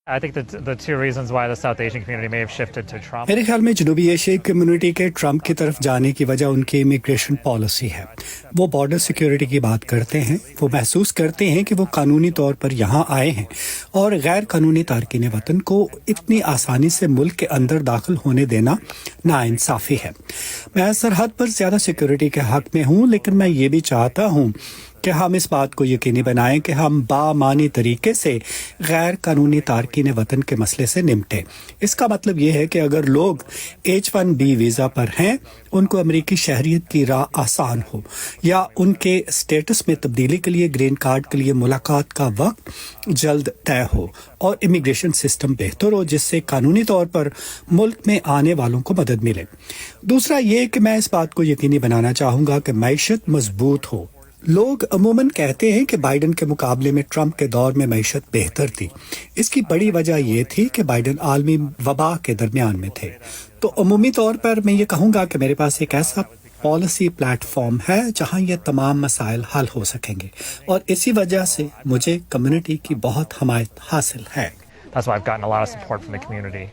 I think that the two reasons why the South Asian community may have shifted to Trump. میرے خیال میں جنوبی ایشیائی community کے ٹرمپ کی طرف جانے کی وجہ ان کی امیگریشن پالیسی ہے. وہ بارڈر سیکیورٹی کی بات کرتے ہیں. وہ محسوس کرتے ہیں کہ وہ قانونی طور پر یہاں آئے ہیں اور غیر قانونی تارکین وطن کو اتنی آسانی سے ملک کے اندر داخل ہونے دینا ناانصافی ہے. میں سرحد پر زیادہ سیکیورٹی کے حق میں ہوں، لیکن میں یہ بھی چاہتا ہوں کہ ہم اس بات کو یقینی بنائیں کہ ہم بامعنی طریقے سے غیر قانونی تارکین وطن کے مسئلے سے نمٹیں. اس کا مطلب یہ ہے کہ اگر لوگ H-1B ویزا پر ہیں، ان کو امریکی شہریت کی راہ آسان ہو، یا ان کے سٹیٹس میں تبدیلی کے لیے گرین کارڈ کے لیے ملاقات کا وقت جلد طے ہو اور امیگریشن سسٹم بہتر ہو جس سے قانونی طور پر ملک میں آنے والوں کو مدد ملے. دوسرا یہ کہ میں اس بات کو یقینی بنانا چاہوں گا کہ معیشت مضبوط ہو. لوگ عموماً کہتے ہیں کہ بائیڈن کے مقابلے میں ٹرمپ کے دور میں معیشت بہتر تھی. اس کی بڑی وجہ یہ تھی کہ بائیڈن عالمی وبا کے درمیان میں تھے. تو عمومی طور پر میں یہ کہوں گا کہ میرے پاس ایک ایسا پالیسی پلیٹ فارم ہے جہاں یہ تمام مسائل حل ہو سکیں گے، اور اسی وجہ سے مجھے کمیونٹی کی بہت حمایت حاصل ہے. That's why I've gotten a lot of support from the community.